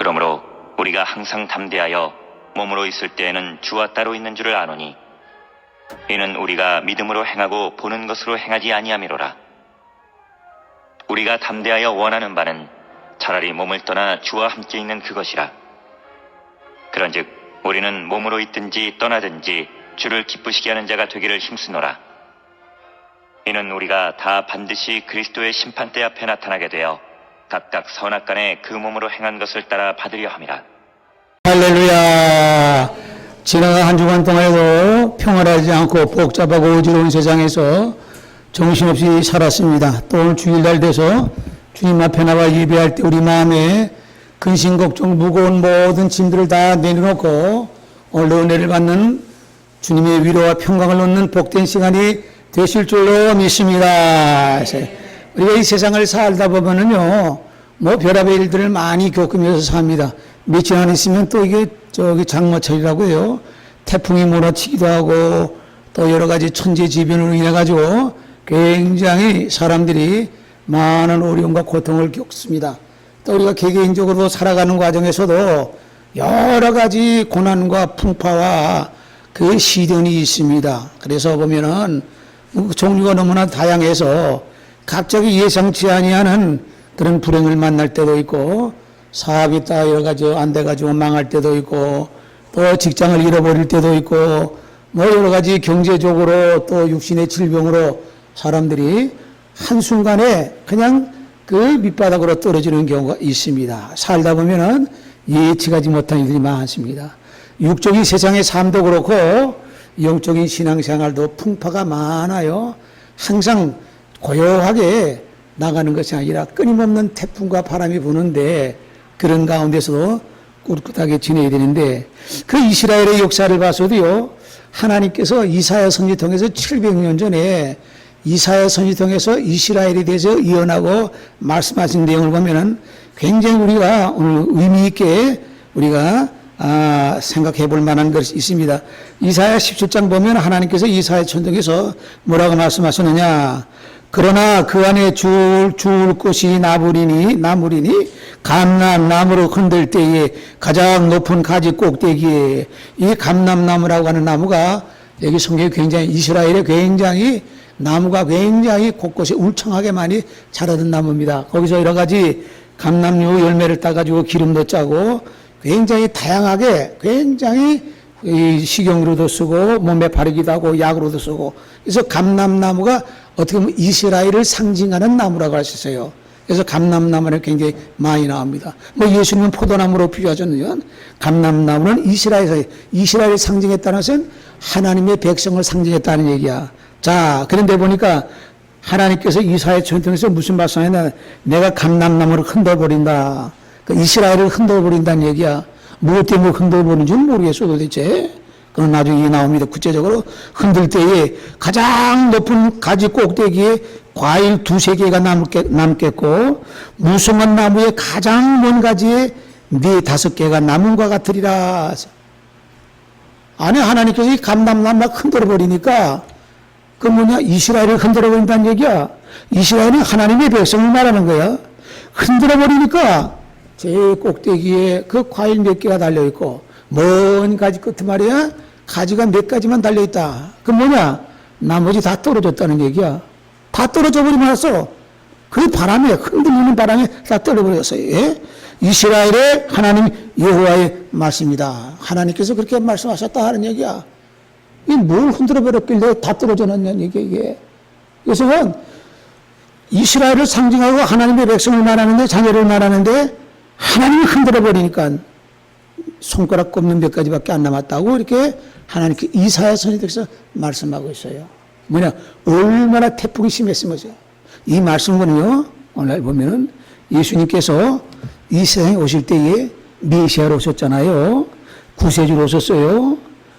그러므로 우리가 항상 담대하여 몸으로 있을 때에는 주와 따로 있는 줄을 아노니 이는 우리가 믿음으로 행하고 보는 것으로 행하지 아니함이로라. 우리가 담대하여 원하는 바는 차라리 몸을 떠나 주와 함께 있는 그것이라. 그런즉 우리는 몸으로 있든지 떠나든지 주를 기쁘시게 하는 자가 되기를 힘쓰노라. 이는 우리가 다 반드시 그리스도의 심판대 앞에 나타나게 되어 각각 선악간에 그 몸으로 행한 것을 따라 받으려 함이라. 할렐루야. 지나간 한 주간 동안에도 평안하지 않고 복잡하고 어지러운 세상에서 정신없이 살았습니다. 또 오늘 주일날 돼서 주님 앞에 나와 예배할 때 우리 마음에 근심 걱정 무거운 모든 짐들을 다 내려놓고 오늘 은혜를 받는 주님의 위로와 평강을 얻는 복된 시간이 되실 줄로 믿습니다. 우리가 이 세상을 살다 보면은요, 뭐 별의별 일들을 많이 겪으면서 삽니다. 며칠 안 있으면 또 이게 장마철이라고 해요. 태풍이 몰아치기도 하고 또 여러 가지 천재지변으로 인해 가지고 굉장히 사람들이 많은 어려움과 고통을 겪습니다. 또 우리가 개개인적으로 살아가는 과정에서도 여러 가지 고난과 풍파와 그 시련이 있습니다. 그래서 보면은 종류가 너무나 다양해서 갑자기 예상치 아니하는 그런 불행을 만날 때도 있고 사업이 다 여러 가지 안 돼가지고 망할 때도 있고 또 직장을 잃어버릴 때도 있고 뭐 여러 가지 경제적으로 또 육신의 질병으로 사람들이 한순간에 그냥 그 밑바닥으로 떨어지는 경우가 있습니다. 살다 보면은 예측하지 못한 일들이 많습니다. 육적인 세상의 삶도 그렇고 영적인 신앙생활도 풍파가 많아요. 항상 고요하게 나가는 것이 아니라 끊임없는 태풍과 바람이 부는데 그런 가운데서도 꿋꿋하게 지내야 되는데 그 이스라엘의 역사를 봐서도요, 하나님께서 이사야 선지 통해서 700년 전에 이사야 선지 통해서 이스라엘에 대해서 예언하고 말씀하신 내용을 보면은 굉장히 우리가 오늘 의미 있게 우리가 생각해 볼 만한 것이 있습니다. 이사야 17장 보면 하나님께서 이사야 천덕에서 뭐라고 말씀하셨느냐. 그러나 그 안에 줄 곳이 나무리니 감람나무로 흔들 때에 가장 높은 가지 꼭대기에 이 감람나무라고 하는 나무가 여기 성경에 굉장히 이스라엘에 굉장히 나무가 굉장히 곳곳에 울창하게 많이 자라던 나무입니다. 거기서 여러 가지 감람류 열매를 따가지고 기름도 짜고 굉장히 다양하게 굉장히 식용으로도 쓰고 몸에 바르기도 하고 약으로도 쓰고 그래서 감람나무가 어떻게 보면 이스라엘을 상징하는 나무라고 할 수 있어요. 그래서 감람나무는 굉장히 많이 나옵니다. 뭐 예수님은 포도나무로 비유하셨는데 감람나무는 이스라엘을 상징했다는 것은 하나님의 백성을 상징했다는 얘기야. 자, 그런데 보니까 하나님께서 이사야 천통에서 무슨 말씀하냐. 내가 감람나무를 흔들어버린다. 그러니까 이스라엘을 흔들어버린다는 얘기야. 무엇 때문에 흔들어버리는지는 모르겠어 도대체. 그건 나중에 나옵니다. 구체적으로 흔들 때에 가장 높은 가지 꼭대기에 과일 2-3개가 남겠고 무성한 나무에 가장 먼 가지에 4-5개가 남은 것 같으리라. 아니 하나님께서 이 감람나무를 흔들어버리니까 그 이스라엘을 흔들어버린다는 얘기야. 이스라엘은 하나님의 백성을 말하는 거야. 흔들어버리니까 제일 꼭대기에 그 과일 몇 개가 달려있고 먼 가지 끝에 말이야 가지가 몇 가지만 달려있다. 그 나머지 다 떨어졌다는 얘기야. 다 떨어져 버리면서 그 바람에 흔들리는 바람에 다 떨어버렸어요. 예? 이스라엘의 하나님 여호와의 말씀이다. 하나님께서 그렇게 말씀하셨다 하는 얘기야. 이 뭘 흔들어버렸길래 다 떨어졌느냐는 얘기야 이게. 그래서 이스라엘을 상징하고 하나님의 백성을 말하는데 자녀를 말하는데 하나님이 흔들어버리니까 손가락 꼽는 몇 가지밖에 안 남았다고 이렇게 하나님께 이사야 선지자께서 말씀하고 있어요. 얼마나 태풍이 심했으면서 이 말씀은요 오늘 보면은 예수님께서 이 세상에 오실 때에 메시아로 오셨잖아요. 구세주로 오셨어요.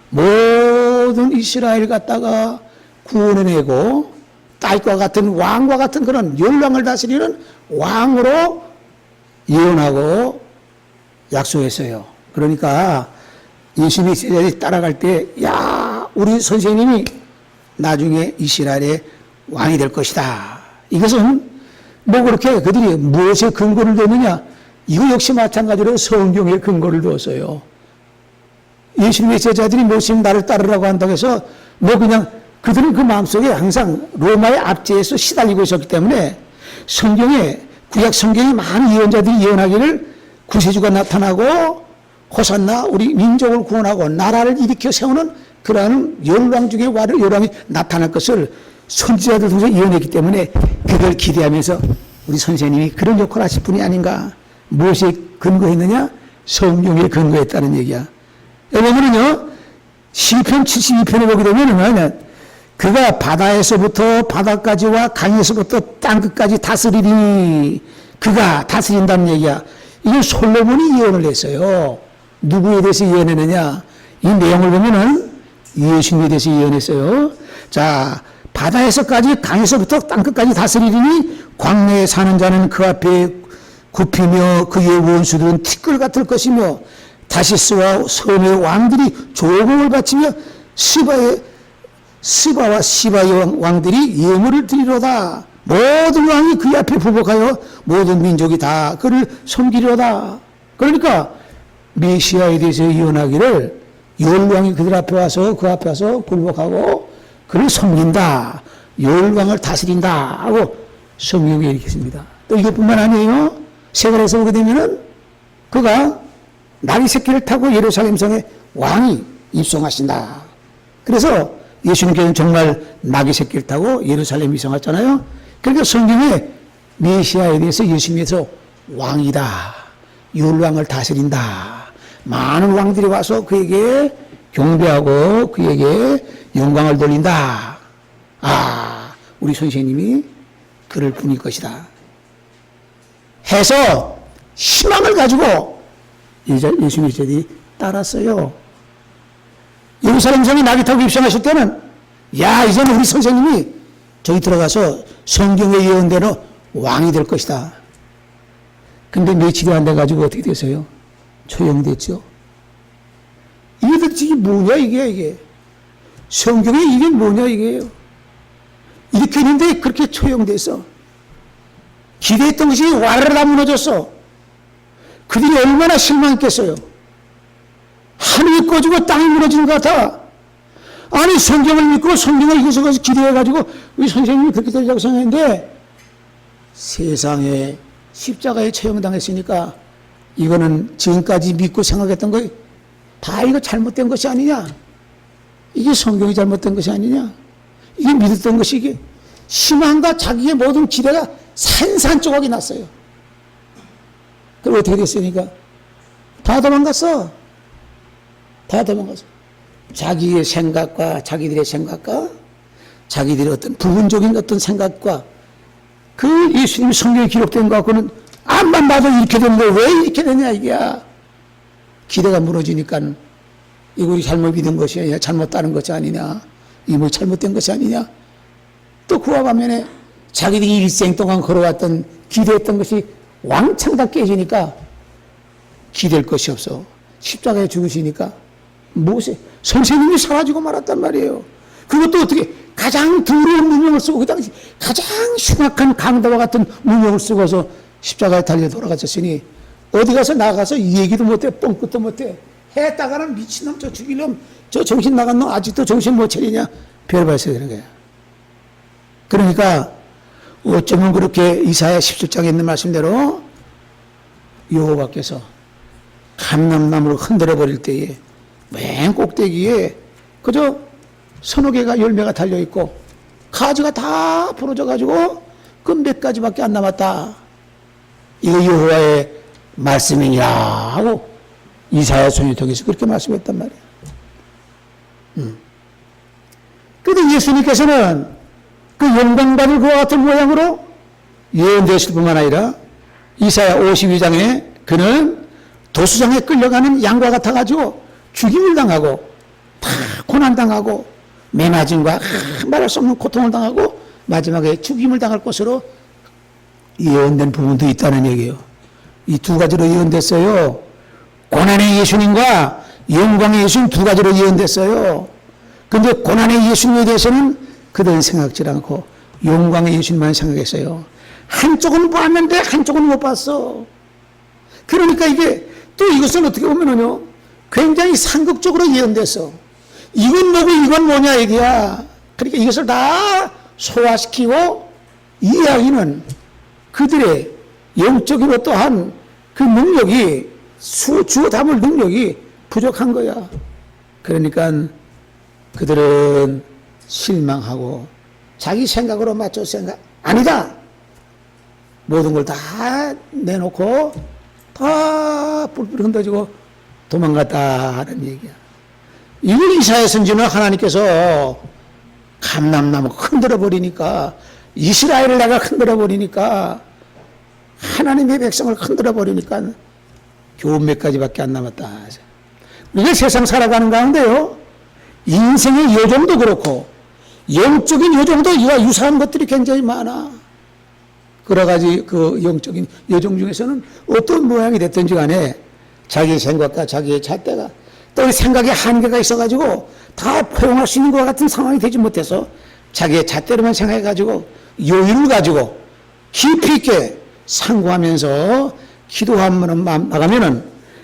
모든 이스라엘 갖다가 구원해내고 딸과 같은 왕과 같은 그런 열왕을 다스리는 왕으로 예언하고 약속했어요. 그러니까 예수님이 이스라엘에 따라갈 때, 야, 우리 선생님이 나중에 이스라엘의 왕이 될 것이다. 이것은 뭐 그렇게 그들이 무엇에 근거를 뒀느냐? 이거 역시 마찬가지로 성경에 근거를 두었어요. 예수님의 제자들이 모시면 나를 따르라고 한다고 해서 뭐 그냥 그들은 그 마음속에 항상 로마의 압제에서 시달리고 있었기 때문에 성경에 구약 성경에 많은 예언자들이 예언하기를 구세주가 나타나고 호산나 우리 민족을 구원하고 나라를 일으켜 세우는 그러한 열왕 중에 열왕이 나타날 것을 선지자들 통해서 예언했기 때문에 그걸 기대하면서 우리 선생님이 그런 역할을 하실 분이 아닌가. 무엇에 근거했느냐? 성경에 근거했다는 얘기야. 여러분은요, 시편 72편에 보게 되면은 그가 바다에서부터 바다까지와 강에서부터 땅끝까지 다스리니 그가 다스린다는 얘기야. 이건 솔로몬이 예언을 했어요. 누구에 대해서 예언했느냐? 이 내용을 보면은 예수님에 대해서 예언했어요. 자, 바다에서까지 강에서부터 땅끝까지 다스리니 광야에 사는 자는 그 앞에 굽히며 그의 원수들은 티끌 같을 것이며 다시스와 섬의 왕들이 조공을 바치며 스바와 시바의 왕들이 예물을 드리로다. 모든 왕이 그 앞에 부복하여 모든 민족이 다 그를 섬기리로다. 그러니까 메시아에 대해서 예언하기를 열왕이 그들 앞에 와서 그 앞에 와서 굴복하고 그를 섬긴다. 열왕을 다스린다 하고 성경에 이렇게 있습니다. 또 이것뿐만 아니에요. 세월에서 오게 되면은 그가 나귀 새끼를 타고 예루살렘 성에 왕이 입성하신다. 그래서 예수님께서는 정말 나귀 새끼를 타고 예루살렘 입성했잖아요. 그러니까 성경에 메시아에 대해서 예수님께서 왕이다. 율왕을 다스린다. 많은 왕들이 와서 그에게 경배하고 그에게 영광을 돌린다. 아, 우리 선생님이 그럴 뿐일 것이다. 해서 희망을 가지고 예수님의 제자들이 따랐어요. 예루살렘 성에 나귀 타고 입성하실 때는 야, 이제는 우리 선생님이 저기 들어가서 성경의 예언대로 왕이 될 것이다. 근데 며칠이 안 돼가지고 어떻게 됐어요? 초용됐죠. 이게 도대체 뭐냐 이게. 성경에 이게 뭐냐 이게요. 이렇게 했는데 그렇게 초용돼서 기대했던 것이 와르르 무너졌어. 그들이 얼마나 실망했겠어요. 하늘이 꺼지고 땅이 무너지는 것 같아. 아니 성경을 믿고 성경을 이것저것 기대해가지고 우리 선생님이 그렇게 되려고 생각했는데 세상에 십자가에 처형당했으니까 이거는 지금까지 믿고 생각했던 거 다 이거 잘못된 것이 아니냐. 이게 성경이 잘못된 것이 아니냐. 이게 믿었던 것이 이게 희망과 자기의 모든 기대가 산산조각이 났어요. 그럼 어떻게 됐으니까 다 도망갔어. 다 도망갔어. 자기의 생각과 자기들의 생각과 자기들의 어떤 부분적인 어떤 생각과 그 예수님 성경에 기록된 것 갖고는 앞만 봐도 이렇게 된 거 왜 이렇게 되냐 이게야. 기대가 무너지니까 이거 우리 잘못 믿은 것이 아니냐, 잘못 따른 것이 아니냐, 이 뭐 잘못된 것이 아니냐. 또 그와 반면에 자기들이 일생 동안 걸어왔던 기대했던 것이 왕창 다 깨지니까 기댈 것이 없어. 십자가에 죽으시니까 모세 선생님이 사라지고 말았단 말이에요. 그것도 어떻게 가장 더러운 문명을 쓰고 그 당시 가장 흉악한 강도와 같은 문명을 쓰고서 십자가에 달려 돌아가셨으니 어디 가서 나가서 이 얘기도 못해, 뻥끗도 못해. 했다가는 미친놈, 저 죽이려면 저 정신 나간 놈 아직도 정신 못 차리냐. 별 발생이 되는 거야. 그러니까 어쩌면 그렇게 이사야 17장에 있는 말씀대로 여호와께서 감람나무를 흔들어 버릴 때에 맨 꼭대기에 그저 서너 개가 열매가 달려있고 가지가 다 부러져 가지고 그 몇 가지밖에 안 남았다. 이거 여호와의 말씀이냐 하고 이사야 선지자 통해서 그렇게 말씀했단 말이야. 그런데 예수님께서는 그 영광받을 그와 같은 모양으로 예언되실 뿐만 아니라 이사야 52장에 그는 도수장에 끌려가는 양과 같아가지고 죽임을 당하고 다 고난당하고 매맞음과 말할 수 없는 고통을 당하고 마지막에 죽임을 당할 것으로 예언된 부분도 있다는 얘기예요. 이 두 가지로 예언됐어요. 고난의 예수님과 영광의 예수님 두 가지로 예언됐어요. 그런데 고난의 예수님에 대해서는 그들은 생각지 않고 영광의 예수님만 생각했어요. 한쪽은 봤는데 한쪽은 못 봤어. 그러니까 이게 또 이것은 어떻게 보면은요, 굉장히 상극적으로 예언됐어. 이건 뭐고 이건 뭐냐 얘기야. 그러니까 이것을 다 소화시키고 이해하기는 그들의 영적인 어떠한 그 능력이, 주어 담을 능력이 부족한 거야. 그러니까 그들은 실망하고 자기 생각으로 맞춰 생각, 아니다! 모든 걸 다 내놓고 다 뿔뿔이 흔들어지고 도망갔다 하는 얘기야. 이걸 이사야 선지는 하나님께서 감람나무 흔들어 버리니까, 이스라엘을 내가 흔들어 버리니까, 하나님의 백성을 흔들어 버리니까 겨우 몇 가지밖에 안 남았다. 우리가 세상 살아가는 가운데요, 인생의 요정도 그렇고 영적인 요정도 이와 유사한 것들이 굉장히 많아. 여러 가지 그 영적인 요정 중에서는 어떤 모양이 됐든지 간에 자기 생각과 자기의 잣대가 또 생각에 한계가 있어가지고 다 포용할 수 있는 것 같은 상황이 되지 못해서 자기의 잣대로만 생각해가지고 여유를 가지고 깊이 있게 상고하면서 기도하면 나가면은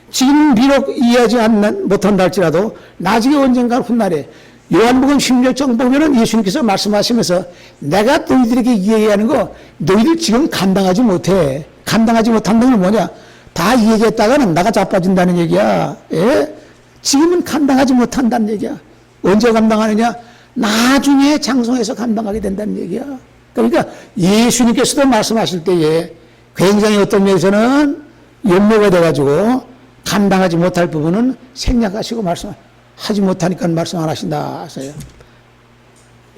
지금 비록 이해하지 못한다 할지라도 나중에 언젠가 훗날에 요한복음 16장 보면은 예수님께서 말씀하시면서 내가 너희들에게 이야기하는 거 너희들 지금 감당하지 못해. 감당하지 못한다는 건 뭐냐? 다 이야기했다가는 나가 자빠진다는 얘기야. 예? 지금은 감당하지 못한다는 얘기야. 언제 감당하느냐? 나중에 장성해서 감당하게 된다는 얘기야. 그러니까 예수님께서도 말씀하실 때에 굉장히 어떤 면에서는 연모가 돼가지고 감당하지 못할 부분은 생략하시고 말씀하지 못하니까 말씀 안 하신다 하세요.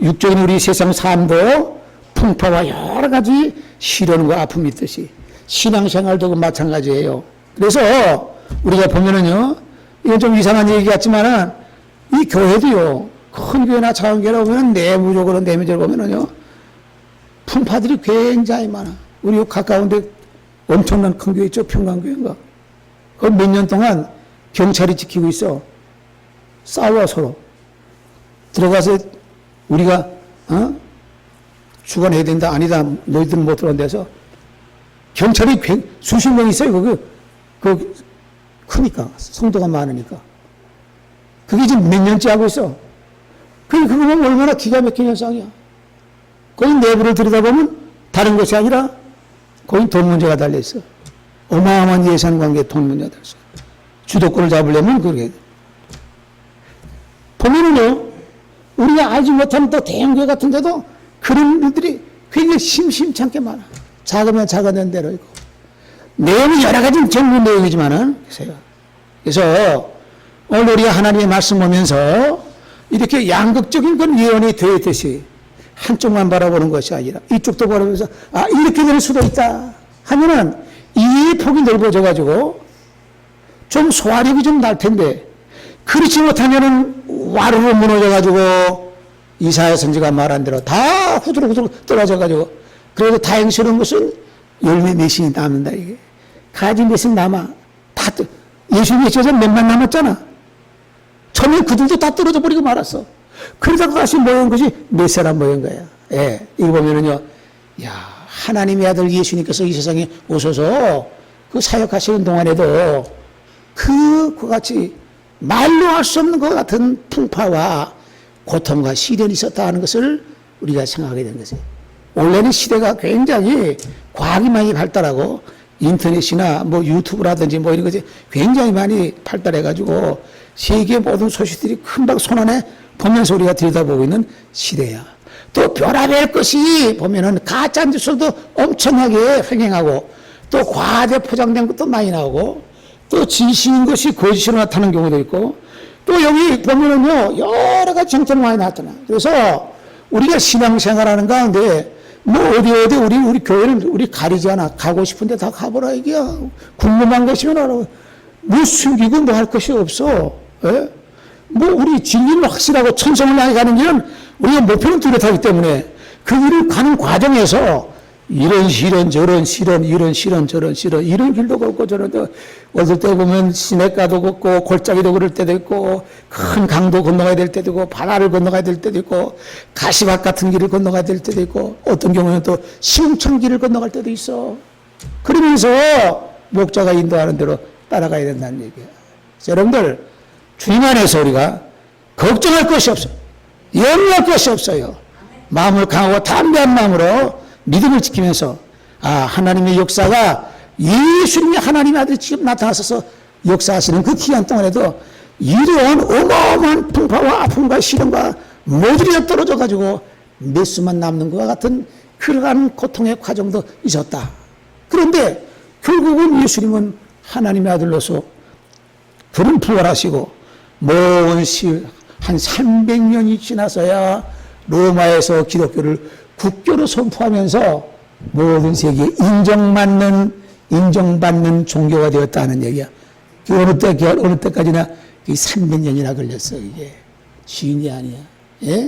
육적인 우리 세상 삶도 풍파와 여러 가지 시련과 아픔이 있듯이 신앙생활도 마찬가지예요. 그래서 우리가 보면은요, 이건 좀 이상한 얘기 같지만은 이 교회도요, 큰 교회나 작은 교회라 보면 내부적으로 보면은요, 풍파들이 굉장히 많아. 우리 가까운데 엄청난 큰 교회 있죠, 평강교회인가. 그 몇 년 동안 경찰이 지키고 있어. 싸워 서로. 들어가서 우리가 주관해야 된다, 아니다, 너희들은 못 들어온다 해서 경찰이 수십 명 있어요. 크니까, 성도가 많으니까. 그게 지금 몇 년째 하고 있어. 그거 보면 얼마나 기가 막힌 현상이야. 거기 내부를 들여다보면 다른 것이 아니라 거기 돈 문제가 달려있어. 어마어마한 예산 관계에 돈 문제가 달려있어. 주도권을 잡으려면 그렇게 돼. 보면은요, 우리가 알지 못하는 또 대형교회 같은 데도 그런 일들이 굉장히 심심찮게 많아. 작으면 작아진 대로 있고. 내용이 여러 가지 정부 내용이지만은, 그래서 오늘 우리가 하나님의 말씀 보면서 이렇게 양극적인 건 예언이 되었듯이 한쪽만 바라보는 것이 아니라 이쪽도 바라보면서 이렇게 될 수도 있다 하면은 이 폭이 넓어져가지고 좀 소화력이 좀 날 텐데 그렇지 못하면은 와르르 무너져가지고 이사야 선지가 말한 대로 다 후두룩후두룩 떨어져가지고 그래도 다행스러운 것은 열매 몇이 남는다 이게. 가지 몇이 남아. 다 예수님이 있어서 몇만 남았잖아. 처음에 그들도 다 떨어져 버리고 말았어. 그러다가 다시 모인 것이 몇 사람 모인 거야. 예, 이거 보면은요, 야, 하나님의 아들 예수님께서 이 세상에 오셔서 그 사역하시는 동안에도 그와 같이 말로 할 수 없는 것 같은 풍파와 고통과 시련이 있었다 하는 것을 우리가 생각하게 된 것이에요. 원래는 시대가 굉장히 과학이 많이 발달하고 인터넷이나 뭐 유튜브라든지 뭐 이런 것이 굉장히 많이 발달해가지고 세계 모든 소식들이 금방 손안에 보면서 우리가 들여다보고 있는 시대야. 또 별의별 것이 보면은 가짜 뉴스도 엄청나게 횡행하고 또 과대 포장된 것도 많이 나오고 또 진실인 것이 거짓으로 나타나는 경우도 있고 또 여기 보면은요 여러 가지 정책이 많이 나타나. 그래서 우리가 신앙생활하는 가운데 뭐 어디 우리 교회는 우리 가리지 않아. 가고 싶은데 다 가보라 이게야. 궁금한 것이면 알아. 뭐 숨기고 뭐 할 것이 없어. 예? 뭐 우리 진리는 확실하고 천성을 향해 가는 길은 우리가 목표는 뚜렷하기 때문에 그 길을 가는 과정에서 이런 시련 저런 시련 이런 시련 저런 시련 이런 길도 걷고 저런 어떨 때 보면 시냇가도 걷고 골짜기도 그럴 때도 있고 큰 강도 건너가야 될 때도 있고 바다를 건너가야 될 때도 있고 가시밭 같은 길을 건너가야 될 때도 있고 어떤 경우는 또 시궁창 길을 건너갈 때도 있어. 그러면서 목자가 인도하는 대로 따라가야 된다는 얘기야. 여러분들, 주님 안에서 우리가 걱정할 것이 없어요. 염려할 것이 없어요. 마음을 강하고 담대한 마음으로 믿음을 지키면서 하나님의 역사가 예수님이 하나님의 아들이 직접 나타나셔서 역사하시는 그 귀한 동안에도 이러한 어마어마한 풍파와 아픔과 시련과 모두가 떨어져 가지고 몇 수만 남는 것과 같은 그러한 고통의 과정도 있었다. 그런데 결국은 예수님은 하나님의 아들로서 그런 부활하시고 먼 시 한 300년이 지나서야 로마에서 기독교를 국교로 선포하면서 모든 세계에 인정받는 종교가 되었다는 얘기야. 어느 때까지나 300년이나 걸렸어. 이게 쉬운 게 아니야. 예?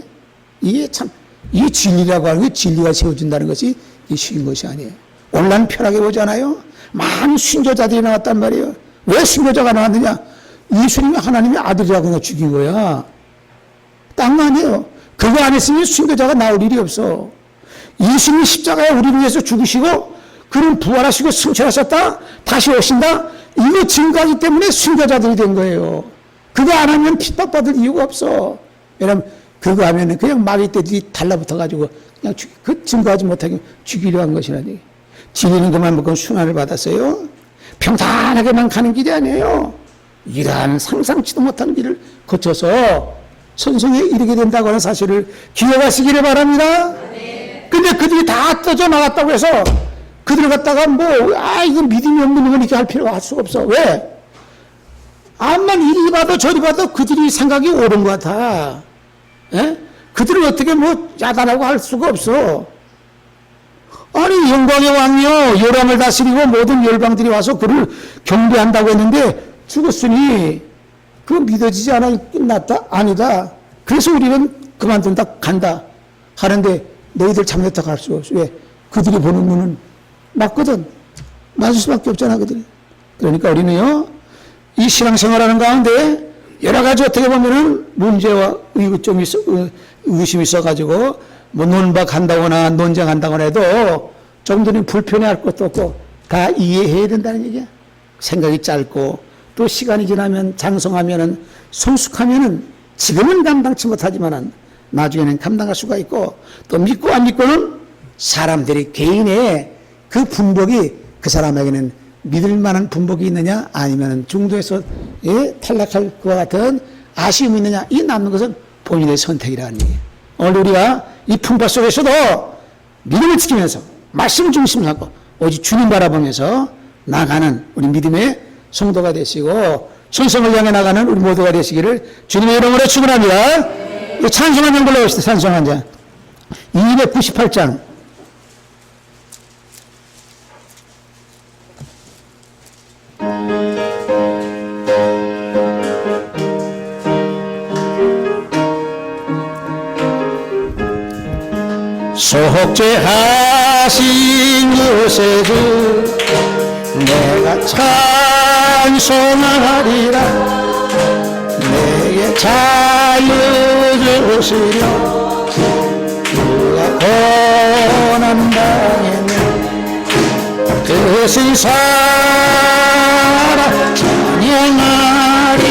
이게 참, 이 진리라고 하는 게 진리가 세워진다는 것이 쉬운 것이 아니에요. 온란 편하게 보잖아요. 많은 순교자들이 나왔단 말이에요. 왜 순교자가 나왔느냐? 예수님이 하나님의 아들이라고 죽인 거야. 딱 아니에요. 그거 안 했으면 순교자가 나올 일이 없어. 예수님이 십자가에 우리를 위해서 죽으시고 그는 부활하시고 승천하셨다. 다시 오신다. 이거 증거하기 때문에 순교자들이 된 거예요. 그거 안 하면 핍박받을 이유가 없어. 왜냐면 그거 하면은 그냥 마귀떼들이 달라붙어가지고 그냥 그 증거하지 못하게 죽이려 한 것이라니. 진리는 그만 먹고 순환을 받았어요. 평탄하게만 가는 길이 아니에요. 이러한 상상치도 못하는 길을 거쳐서 선성에 이르게 된다고 하는 사실을 기억하시기를 바랍니다. 근데 그들이 다 떠져 나갔다고 해서 그들 갖다가 이거 믿음이 없는 건 이렇게 할 필요가 할 수가 없어. 왜? 암만 이리 봐도 저리 봐도 그들이 생각이 옳은 것 같아. 예? 그들을 어떻게 야단하고 할 수가 없어. 아니, 영광의 왕이요, 요람을 다스리고 모든 열방들이 와서 그를 경배한다고 했는데 죽었으니 그거 믿어지지 않아. 끝났다? 아니다. 그래서 우리는 그만둔다, 간다 하는데 너희들 참여했다 갈 수가 없어. 왜? 그들이 보는 눈은 맞거든. 맞을 수밖에 없잖아, 그들이. 그러니까 우리는요, 이 신앙생활하는 가운데 여러 가지 어떻게 보면은 문제와 의심이 있어가지고 논박한다거나 논쟁한다거나 해도 좀더는 불편해할 것도 없고 다 이해해야 된다는 얘기야. 생각이 짧고 또 시간이 지나면 장성하면은 성숙하면은 지금은 감당치 못하지만은 나중에는 감당할 수가 있고 또 믿고 안 믿고는 사람들이 개인의 그 분복이 그 사람에게는 믿을 만한 분복이 있느냐 아니면은 중도에서 탈락할 것과 같은 아쉬움이 있느냐 이 남는 것은 본인의 선택이라는 얘기예요. 오늘 우리가 이 풍파 속에서도 믿음을 지키면서 말씀 중심으로 하고 오직 주님 바라보면서 나가는 우리 믿음의 성도가 되시고 천성을 향해 나가는 우리 모두가 되시기를 주님의 이름으로 축원합니다. 찬송 한 장 불러봅시다. 찬송 한 장. 298장. 속죄하신 요새주 내가 찬송하리라. 내게 자유 주시려 누가 고난 당했네. 그 신사라 찬양하리.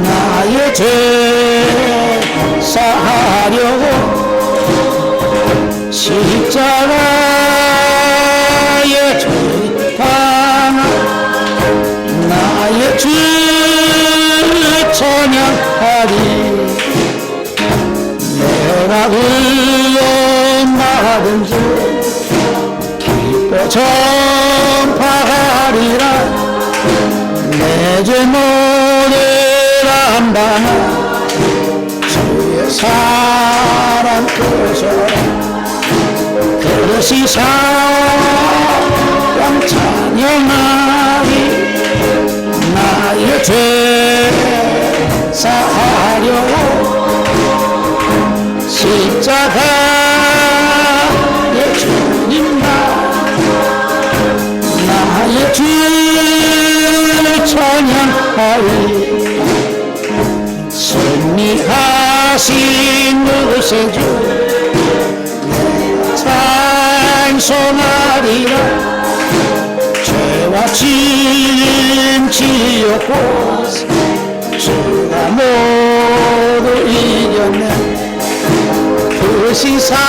나의 죄 사하려고 십자가에 절당한 나의 주 찬양하리. 내가 의원 받은 주 기뻐 전파하리라. 내 죄 모든 감당한 주의 사랑 크셔. 그릇이 사랑 찬양하리. 나의 죄 사하려고 십자가에 주님과 나의 주 찬양하리. 승리하신 구세주 찬송하리라. 죄와 진치였고 주가 모두 이겼네. 그 시사랑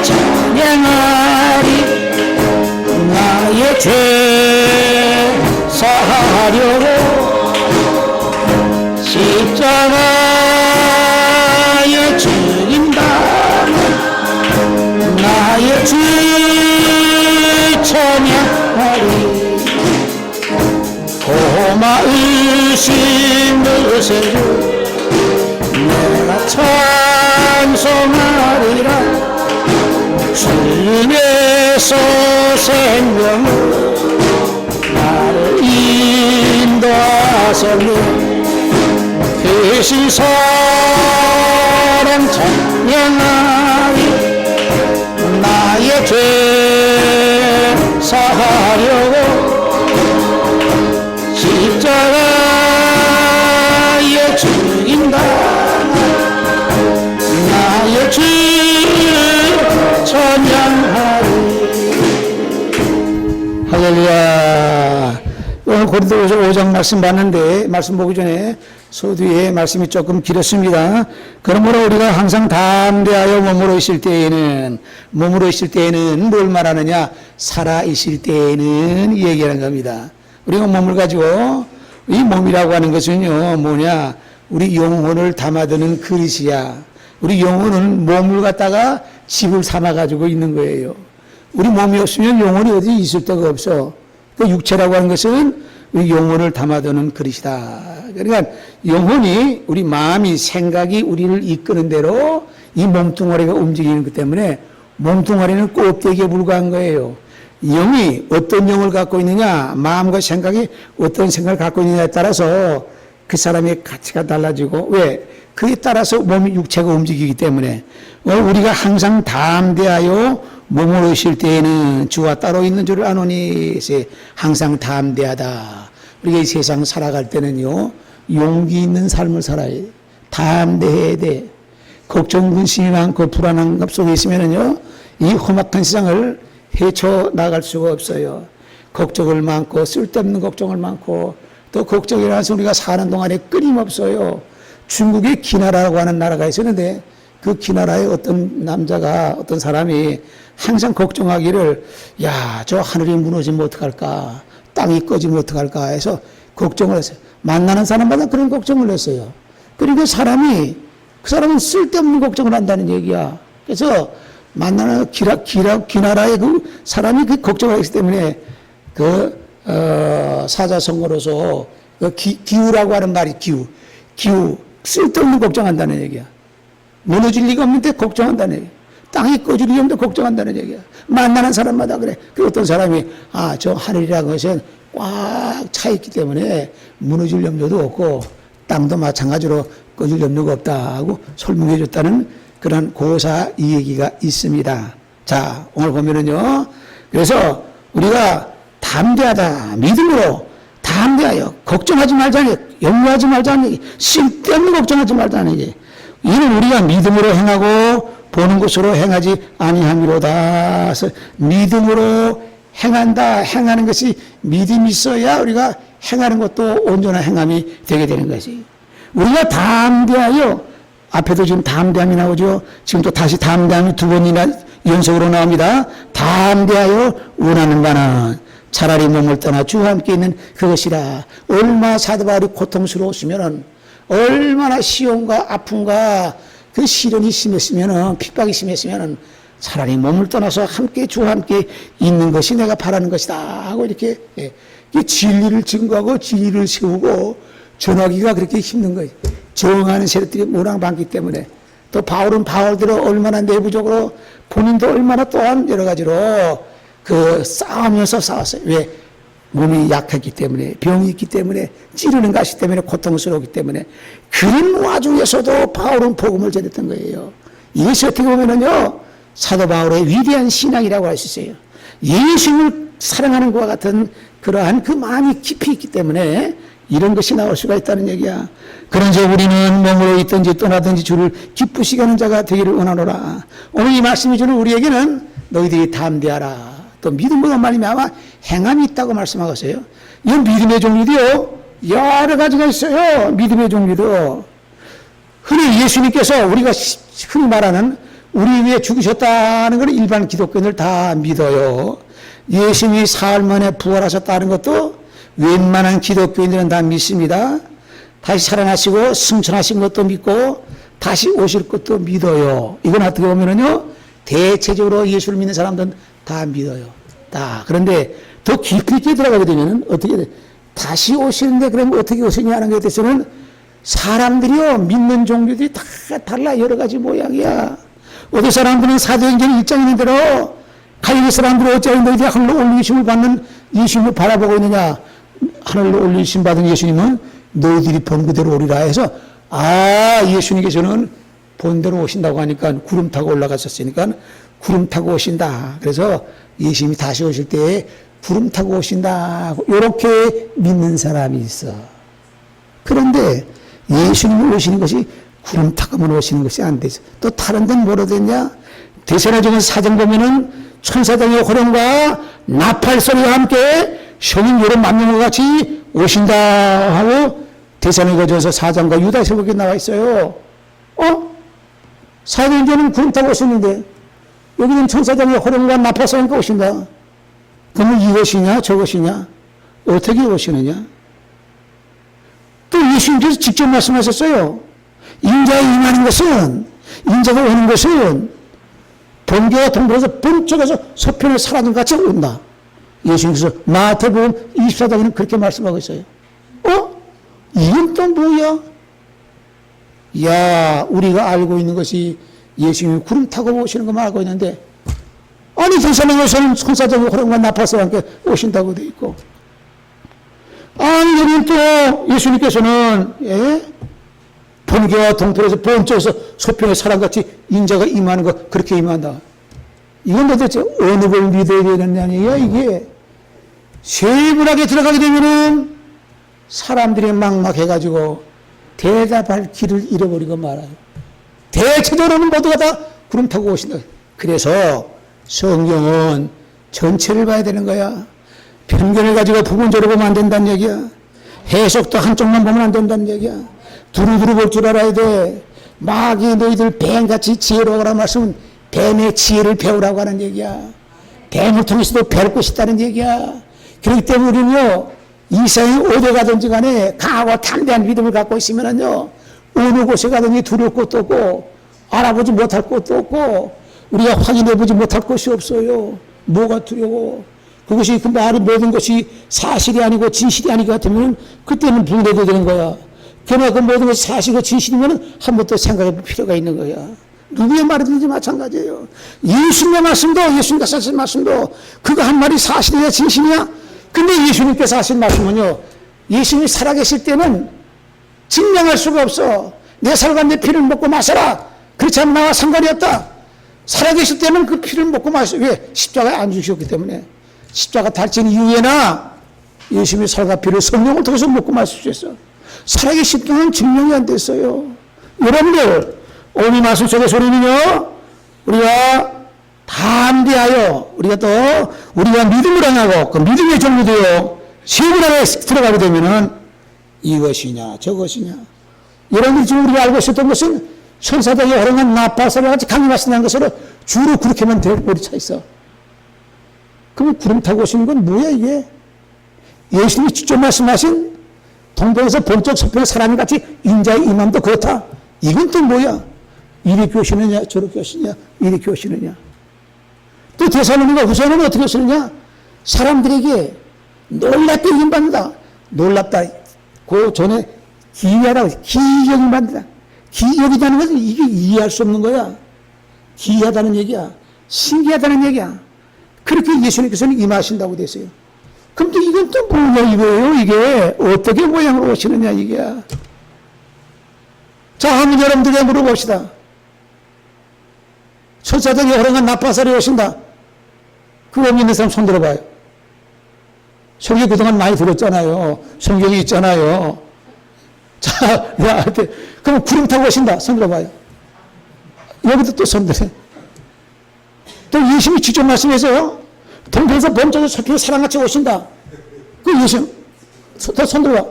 찬양하리. 나의 죄 사하려고 십자가에 죽인다. 나의 주 찬양하리. 고마우신 것을 내가 찬송하리라. 주님께서 생명을 나를 인도하셨네. 크신 사랑 찬양하리. 나의 죄 사하려고 십자가에 죽인다. 나의 주 찬양하리. 할렐루야. 오늘 고린도후서 5장 말씀 봤는데 말씀 보기 전에 서두에 말씀이 조금 길었습니다. 그러므로 우리가 항상 담대하여 몸으로 있을 때에는 뭘 말하느냐? 살아 있을 때에는 얘기하는 겁니다. 우리가 몸을 가지고 이 몸이라고 하는 것은요 뭐냐? 우리 영혼을 담아두는 그릇이야. 우리 영혼은 몸을 갖다가 집을 삼아 가지고 있는 거예요. 우리 몸이 없으면 영혼이 어디 있을 데가 없어. 그 육체라고 하는 것은 우리 영혼을 담아두는 그릇이다. 그러니까 영혼이 우리 마음이 생각이 우리를 이끄는 대로 이 몸뚱아리가 움직이는 것 때문에 몸뚱아리는 껍데기에 불과한 거예요. 영이 어떤 영을 갖고 있느냐, 마음과 생각이 어떤 생각을 갖고 있느냐에 따라서 그 사람의 가치가 달라지고, 왜? 그에 따라서 몸이 육체가 움직이기 때문에 우리가 항상 담대하여 몸으로 있을 때에는 주와 따로 있는 줄을 아노니. 항상 담대하다. 우리가 이 세상 살아갈 때는요 용기 있는 삶을 살아야 돼. 담대해야 돼. 걱정 근심이 많고 불안한 것 속에 있으면은요 이 험악한 세상을 헤쳐 나갈 수가 없어요. 걱정을 많고 쓸데없는 걱정을 많고 또 걱정이라서 우리가 사는 동안에 끊임없어요. 중국의 기나라라고 하는 나라가 있었는데 그 기나라의 어떤 남자가 어떤 사람이 항상 걱정하기를 야, 저 하늘이 무너지면 어떡할까, 땅이 꺼지면 어떡할까 해서 걱정을 했어요. 만나는 사람마다 그런 걱정을 했어요. 그리고 그 사람은 쓸데없는 걱정을 한다는 얘기야. 그래서 만나는 기나라의 그 사람이 그 걱정을 했기 때문에 사자성어로서 기우라고 하는 말이 기우 쓸데없는 걱정한다는 얘기야. 무너질 리가 없는데 걱정한다는 얘기야. 땅이 꺼질 리가 없는데 걱정한다는 얘기야. 만나는 사람마다 그래. 그 어떤 사람이 저 하늘이라는 것은 꽉 차 있기 때문에 무너질 염려도 없고 땅도 마찬가지로 꺼질 염려가 없다 하고 설명해 줬다는 그런 고사 이 얘기가 있습니다. 자, 오늘 보면은요. 그래서 우리가 담대하다, 믿음으로 담대하여 걱정하지 말자니, 염려하지 말자니, 쓸데없는 걱정하지 말자니. 이는 우리가 믿음으로 행하고 보는 것으로 행하지 아니함이로다. 그래서 믿음으로 행한다. 행하는 것이 믿음이 있어야 우리가 행하는 것도 온전한 행함이 되게 되는 것이. 우리가 담대하여, 앞에도 지금 담대함이 나오죠. 지금 또 다시 담대함이 두 번이나 연속으로 나옵니다. 담대하여 원하는 바는 차라리 몸을 떠나 주와 함께 있는 그것이라. 얼마나 사도 바울이 고통스러웠으면은, 얼마나 시험과 아픔과 그 시련이 심했으면은, 핍박이 심했으면은 차라리 몸을 떠나서 함께 주와 함께 있는 것이 내가 바라는 것이다 하고 이렇게 진리를 증거하고 진리를 세우고 전하기가 그렇게 힘든 거예요. 정하는 세력들이 모랑받기 때문에. 또 바울은 바울대로 얼마나 내부적으로 본인도 얼마나 또한 여러 가지로 싸우면서 싸웠어요. 왜? 몸이 약하기 때문에, 병이 있기 때문에, 찌르는 가시 때문에, 고통스러웠기 때문에. 그런 와중에서도 바울은 복음을 전했던 거예요. 이것이 어떻게 보면은요, 사도 바울의 위대한 신앙이라고 할 수 있어요. 예수님을 사랑하는 것과 같은 그러한 그 마음이 깊이 있기 때문에 이런 것이 나올 수가 있다는 얘기야. 그런즉 우리는 몸으로 있든지 떠나든지 주를 기쁘시게 하는 자가 되기를 원하노라. 오늘 이 말씀이 주는 우리에게는 너희들이 담대하라. 또 믿음보다 말미암아 행함이 있다고 말씀하셨어요. 이 믿음의 종류도요, 여러 가지가 있어요. 믿음의 종류도. 흔히 예수님께서 우리가 흔히 말하는 우리 위해 죽으셨다는 걸 일반 기독교인들 다 믿어요. 예수님이 사흘 만에 부활하셨다는 것도 웬만한 기독교인들은 다 믿습니다. 다시 살아나시고 승천하신 것도 믿고 다시 오실 것도 믿어요. 이건 어떻게 보면은요, 대체적으로 예수를 믿는 사람들은 다 믿어요. 다. 그런데 더 깊이 있게 들어가게 되면은 어떻게 돼? 다시 오시는데 그럼 어떻게 오시냐 하는 것에 대해서는 사람들이요, 믿는 종류들이 다 달라. 여러 가지 모양이야. 어떤 사람들은 사도행전 1장에 있는 대로 갈릴리 사람들이 어찌하여 너희들이 하늘로 올리심을 받는 예수님을 바라보고 있느냐. 하늘로 올리심 받은 예수님은 너희들이 본 그대로 오리라 해서, 예수님께서는 본대로 오신다고 하니까 구름 타고 올라갔었으니까 구름 타고 오신다. 그래서 예수님이 다시 오실 때 구름 타고 오신다. 이렇게 믿는 사람이 있어. 그런데 예수님이 오시는 것이 구름 타고만 오시는 것이 안 되죠. 또 다른 데는 뭐로 됐냐? 데살로니가 사정 보면은 천사장의 호령과 나팔 소리와 함께 성인 여러 만 명과 같이 오신다 하고 데살로니가전서 4장과 유다서록에 나와 있어요. 사도행전은 구름 타고 오셨는데 여기는 천사장의 호령과 나팔 소리가 오신다. 그러면 이것이냐 저것이냐 어떻게 오시느냐? 또 예수님께서 직접 말씀하셨어요. 인자가 임하는 것은, 인자가 오는 것은 번개가 동굴에서 번쩍해서 서편에 사라진 같이 온다. 예수님께서 마태복음 24장에는 그렇게 말씀하고 있어요. 이건 또 뭐야? 우리가 알고 있는 것이 예수님이 구름 타고 오시는 것만 알고 있는데, 아니, 데살로니가에서는 천사장의 호령과 나팔소와 함께 오신다고 돼 있고, 여기 또 예수님께서는, 번개와 동풀에서 번쩍해서 소편의 사람같이 인자가 임하는 것, 그렇게 임한다. 이건 도대체 어느 걸 믿어야 되느냐니요, 이게. 세분하게 들어가게 되면은 사람들이 막막해가지고 대답할 길을 잃어버리고 말아요. 대체적으로는 모두가 다 구름 타고 오신다. 그래서 성경은 전체를 봐야 되는 거야. 편견을 가지고 부분적으로 보면 안 된다는 얘기야. 해석도 한쪽만 보면 안 된다는 얘기야. 두루두루 볼 줄 알아야 돼. 마귀 너희들 뱀같이 지혜로워라 말씀은 뱀의 지혜를 배우라고 하는 얘기야. 뱀을 통해서도 배울 것이 있다는 얘기야. 그렇기 때문에 우리는요, 이 세상에 어디 가든지 간에 강하고 담대한 믿음을 갖고 있으면은요, 어느 곳에 가든지 두려울 것도 없고, 알아보지 못할 것도 없고, 우리가 확인해보지 못할 것이 없어요. 뭐가 두려워? 그것이 그 말이 모든 것이 사실이 아니고 진실이 아닌 것 같으면 그때는 분해도 되는 거야. 그러나 그 모든 것이 사실이고 진실이면 한 번 더 생각해 볼 필요가 있는 거야. 누구의 말이든지 마찬가지예요. 예수님의 말씀도, 예수님께서 하신 말씀도 그거 한 말이 사실이냐 진실이냐? 근데 예수님께서 하신 말씀은요, 예수님이 살아계실 때는 증명할 수가 없어. 내 살과 내 피를 먹고 마셔라. 그렇지 않으면 나와 상관이 없다. 살아계실 때는 그 피를 먹고 마셔. 왜? 십자가에 안 죽으셨기 때문에. 십자가 달진 이후에나 예수님의 살과 피를 성령을 통해서 먹고 마실 수 있어. 살아계실 때는 증명이 안 됐어요. 여러분들, 오늘 말씀 속에서 우리는요, 우리가 담대하여, 우리가 믿음을 행하고, 그 믿음의 종류도요, 세분하게 들어가게 되면은 이것이냐, 저것이냐. 여러분들이 지금 우리가 알고 있었던 것은 천사들이 호령한 나팔소리와 같이 강림하신다는 것으로 주로 그렇게만 머리 차 있어. 그럼 구름 타고 오시는 건 뭐야, 이게? 예수님이 직접 말씀하신 동방에서 번쩍 서편의 사람이 같이 인자의 임함도 그렇다. 이건 또 뭐야? 이렇게 오시느냐, 저렇게 오시느냐, 이렇게 오시느냐. 또 데살로니가 후서는 어떻게 오시느냐? 사람들에게 놀랍게 임받는다. 놀랍다. 그 전에 기이하다고, 기이적인 받는다. 기이적이라는 것은 이게 이해할 수 없는 거야. 기이하다는 얘기야. 신기하다는 얘기야. 그렇게 예수님께서는 임하신다고 됐어요. 그럼 또 이건 또 뭐냐 이거예요. 이게 어떻게 모양으로 오시느냐 이게. 자, 한번 여러분들에게 물어봅시다. 천사들이 호령한 나팔소리 오신다. 그거 믿는 사람 손 들어봐요. 성경 그동안 많이 들었잖아요. 성경이 있잖아요. 자, 그럼 구름 타고 오신다. 손 들어봐요. 여기도 또 손 들어요. 또 예수님이 직접 말씀해서요. 동편에서 멈춰서 서핑에 사람같이 오신다. 그 예수, 더 손들어봐.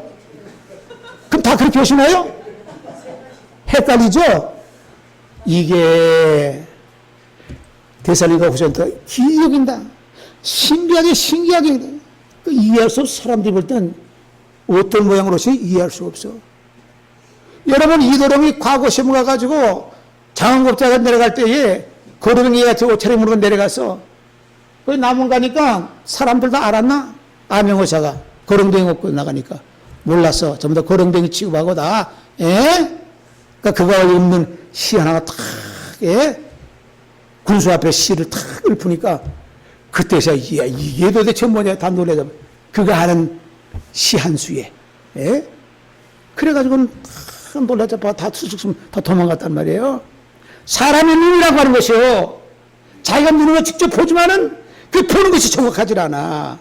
그럼 다 그렇게 오시나요? 헷갈리죠? 이게 데살로니가 후서부터 기억인다. 신비하게 신기하게 그 이해할 수 없어. 사람들이 볼 땐 어떤 모양으로서 이해할 수 없어. 여러분 이도령이 과거 시험 가가지고 장원급자가 내려갈 때에 거르릉이 같이 옷차림으로 내려가서 그 남은 가니까 사람들 다 알았나? 암행어사가 거렁뱅이 없고 나가니까 몰랐어. 전부 다 거렁뱅이 취급하고 다 그러니까 그거 읽는 시 하나가 탁 군수 앞에 시를 탁 읊으니까 그때서 이게 도대체 뭐냐 다 놀래서 그가 하는 시 한 수에 그래가지고는 탁 놀라서 다 수습 다 도망갔단 말이에요. 사람의 눈이라고 하는 것이요. 자기가 눈으로 직접 보지만은 그 보는 것이 정확하지 않아.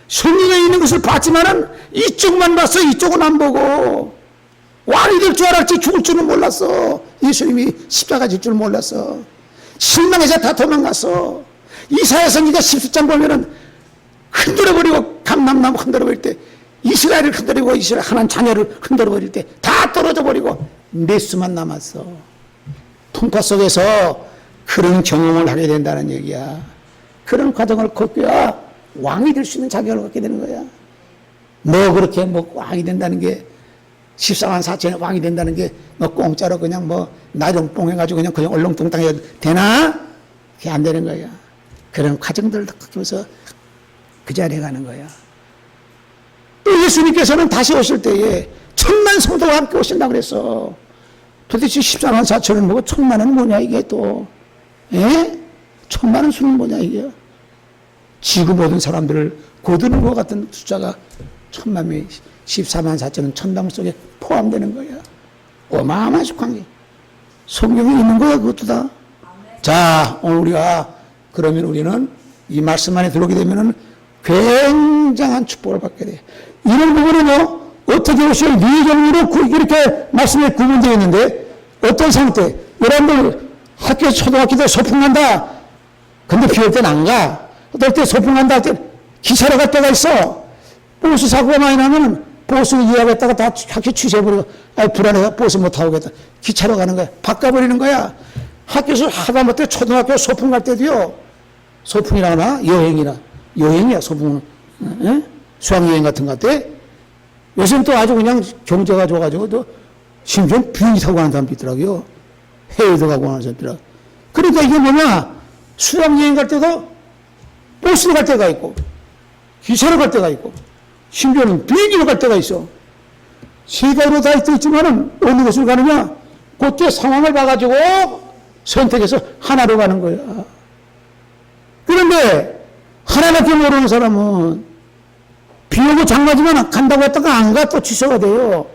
성경에 있는 것을 봤지만은 이쪽만 봤어. 이쪽은 안 보고. 왕이 될 줄 알았지 죽을 줄은 몰랐어. 예수님이 십자가 질 줄 몰랐어. 실망해서 다 도망갔어. 이사야 선지자 10장 보면은 흔들어버리고 감람나무 흔들어버릴 때 이스라엘을 흔들고 이스라엘 하나님 자녀를 흔들어버릴 때 다 떨어져 버리고 몇 수만 남았어. 통파 속에서 그런 경험을 하게 된다는 얘기야. 그런 과정을 겪어야 왕이 될 수 있는 자격을 갖게 되는 거야. 뭐 그렇게 뭐 왕이 된다는 게 14만 4천에 왕이 된다는 게 뭐 공짜로 그냥 뭐 나정뽕 해가지고 그냥 얼렁뚱땅 해도 되나? 그게 안 되는 거야. 그런 과정들을 겪으면서 그 자리에 가는 거야. 또 예수님께서는 다시 오실 때에 천만 성도와 함께 오신다고 그랬어. 도대체 14만 4천은 뭐고 천만은 뭐냐 이게 또. 천만은 수는 뭐냐 이게. 지구 모든 사람들을 거두는 것 같은 숫자가 천만 명이 14만 4천은 천당 속에 포함되는 거야. 어마어마한 관계. 성경에 있는 거야 그것도 다. 자 오늘 우리가 그러면 우리는 이 말씀 안에 들어오게 되면은 굉장한 축복을 받게 돼. 이런 부분은요 어떻게 오실 미정리로 이렇게 말씀에 구분되어 있는데 어떤 상태? 여러분들 학교 초등학교 때 소풍 간다. 근데 비 올 땐 안 가. 어떨 때 소풍 간다 할 때 기차로 갈 때가 있어. 버스 사고가 많이 나면 버스 예약했다가 다 학교 취소해버리고 불안해서 버스 못 타고 오겠다. 기차로 가는 거야. 바꿔버리는 거야. 학교에서 하다못해 초등학교 소풍 갈 때도요. 소풍이라나 여행이야 소풍은. 수학여행 같은 거 때. 요새는 또 아주 그냥 경제가 좋아가지고 또 심지어 비행기 타고 가는 사람도 있더라고요. 해외도 가고 가는 사람도 있더라고요. 그러니까 이게 뭐냐. 수학여행 갈 때도 버스로 갈 때가 있고 기차로 갈 때가 있고 심지어는 비행기로 갈 때가 있어. 세 가지로 다 있지만은 어느 곳을 가느냐 그때 상황을 봐가지고 선택해서 하나로 가는 거야. 그런데 하나밖에 모르는 사람은 비 오고 장마지만 간다고 했다가 안 가 또 취소가 돼요.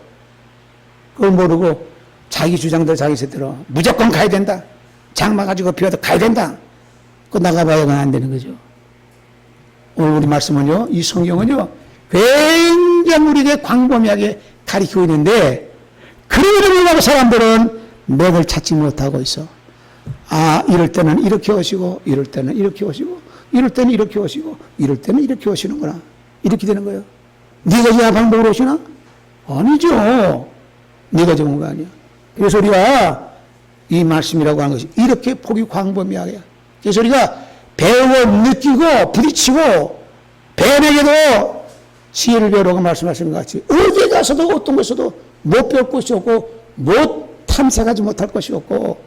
그걸 모르고 자기 주장대로 자기 세대로 무조건 가야 된다. 장마 가지고 비 와도 가야 된다. 그 나가봐야 안 되는 거죠. 오늘 우리 말씀은요, 이 성경은요, 굉장히 우리에게 광범위하게 가리키고 있는데, 그런 이름을 사람들은 맥을 찾지 못하고 있어. 아, 이럴 때는 이렇게 오시고, 이럴 때는 이렇게 오시고, 이럴 때는 이렇게 오시고, 이럴 때는 이렇게 오시는구나. 이렇게 되는 거예요. 네가 이 방법으로 오시나? 아니죠. 네가 정한 거 아니야. 그래서 우리가 이 말씀이라고 하는 것이 이렇게 폭이 광범위하게. 그래서 우리가 배우고 느끼고 부딪히고 배에게도 지혜를 배우라고 말씀하시는 것 같이 어디 가서도 어떤 곳에서도 못 배울 것이 없고 못 탐색하지 못할 것이 없고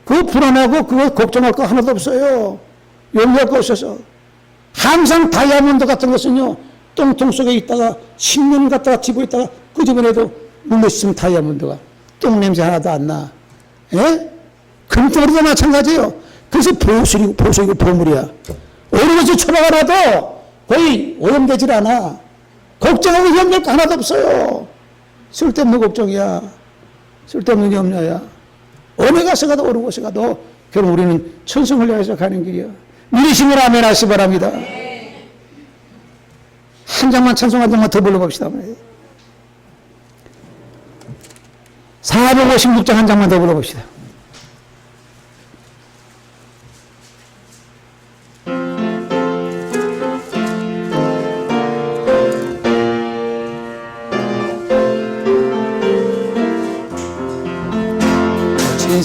그 불안하고 그거 걱정할 거 하나도 없어요. 용기할 거 없어서 항상 다이아몬드 같은 것은요 똥통 속에 있다가 10년 갔다가 집어 있다가 그 저번에도 물렸으면 다이아몬드가 똥 냄새 하나도 안 나. 금덩어리도 마찬가지예요. 그래서 보석이고 보물이야. 어느 것이 초라가 나도 거의 오염되질 않아. 걱정하고 염려할 거 하나도 없어요. 쓸데없는 걱정이야. 쓸데없는 염려야. 어느 곳에 가도 어느 곳에 가도 결국 우리는 천성을 향해서 가는 길이야. 믿으시면 아멘 하시 바랍니다. 한 장만 찬송 한 장만 더 불러봅시다. 456장 한 장만 더 불러봅시다.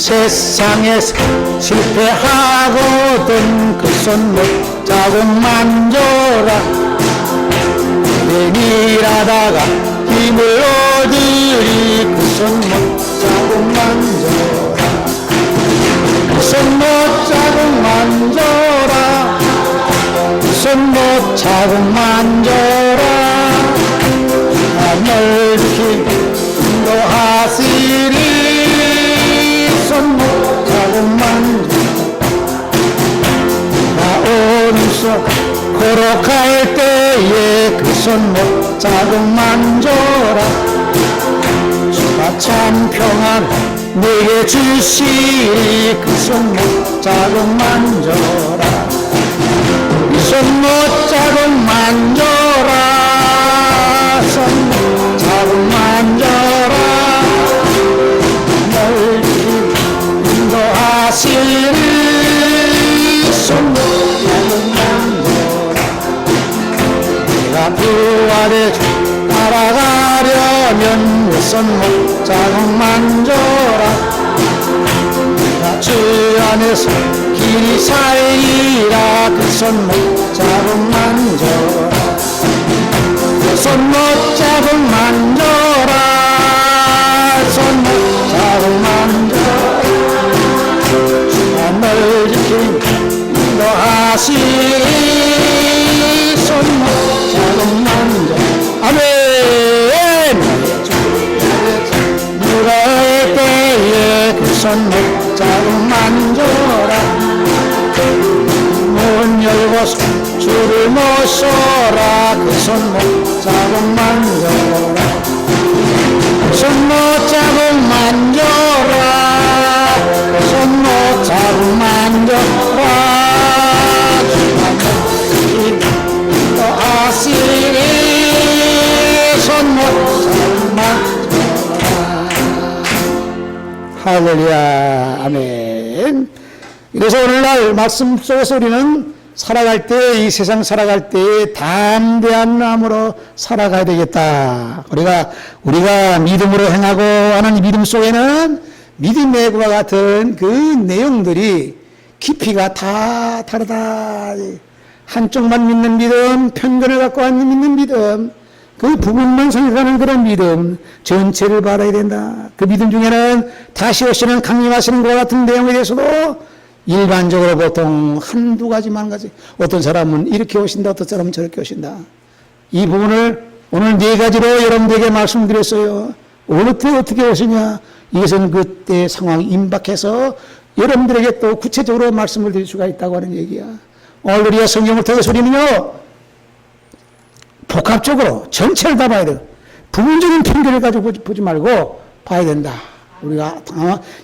세상에서 실패하고든 그 손목 자국 만져라. 내일하다가 힘을 얻으리. 그 손목 자국 만져라. 그 손목 자국 만져라. 그 손목 자국 만져라. 넓히 인도하시리. 손목 자국 만져라. 나 오른손 고록할 때에 그 손목 자국 만져라. 주가 참 평안을 내게 주시리. 그 손목 자국 만져라. 그 손목 자국 만져라. 손목 자국 만져라. 넓히 인도하시리. 손목 자국 만져라. 내가 그 아래 따라가려면 그 손목 자국 만져라. 내가 주 안에서 길이 살리라. 그 손목 자국 만져라. 그 손목 자국 만져라. 손목 자국 만져라. 주가 널 지키니 인도하시리. 손목 자국 만져라. 아멘. 누가의 때에 그 손목 자국 만져라. 문 열고서 주를 모셔라. 그 손목 자국 만져라. 손목 자국 만져라. 손목 자국 만져라. 또 아시리. 손목 자국 만져라. 할렐루야. 아멘. 그래서 오늘날 말씀 속에서 우리는 살아갈 때, 이 세상 살아갈 때 담대한 마음으로 살아가야 되겠다. 우리가 믿음으로 행하고 하는 믿음 속에는 믿음의 구와 같은 그 내용들이 깊이가 다 다르다. 한쪽만 믿는 믿음, 편견을 갖고 믿는 믿음, 그 부분만 생각하는 그런 믿음, 전체를 바라야 된다. 그 믿음 중에는 다시 오시는 강림하시는 것과 같은 내용에 대해서도 일반적으로 보통 한두 가지만 가지. 어떤 사람은 이렇게 오신다, 어떤 사람은 저렇게 오신다. 이 부분을 오늘 네 가지로 여러분들에게 말씀드렸어요. 어떻게 오시냐? 이것은 그때 상황이 임박해서 여러분들에게 또 구체적으로 말씀을 드릴 수가 있다고 하는 얘기야. 오늘 우리가 성경을 통해서 우리는요, 복합적으로 전체를 다 봐야 돼요. 부분적인 편견을 가지고 보지 말고 봐야 된다. 우리가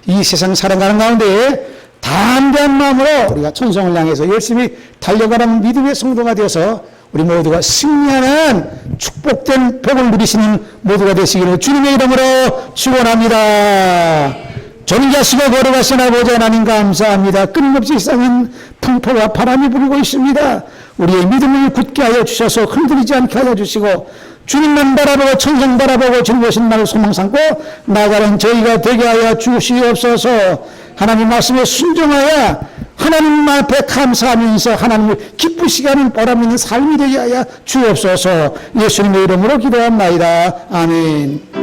이 세상 살아가는 가운데 담대한 마음으로 우리가 천성을 향해서 열심히 달려가는 믿음의 성도가 되어서 우리 모두가 승리하는 축복된 복을 누리시는 모두가 되시기를 주님의 이름으로 축원합니다. 존귀하시고 거룩하신 아버지 하나님 감사합니다. 끊임없이 이상한 풍파와 바람이 불고 있습니다. 우리의 믿음을 굳게 하여 주셔서 흔들리지 않게 하여 주시고 주님만 바라보고 천성 바라보고 주님 오신 날을 소망 삼고 나가는 저희가 되게 하여 주시옵소서. 하나님 말씀에 순종하여 하나님 앞에 감사하면서 하나님을 기쁘시게 하는 보람 있는 삶이 되게 하여 주옵소서. 예수님의 이름으로 기도합나이다. 아멘.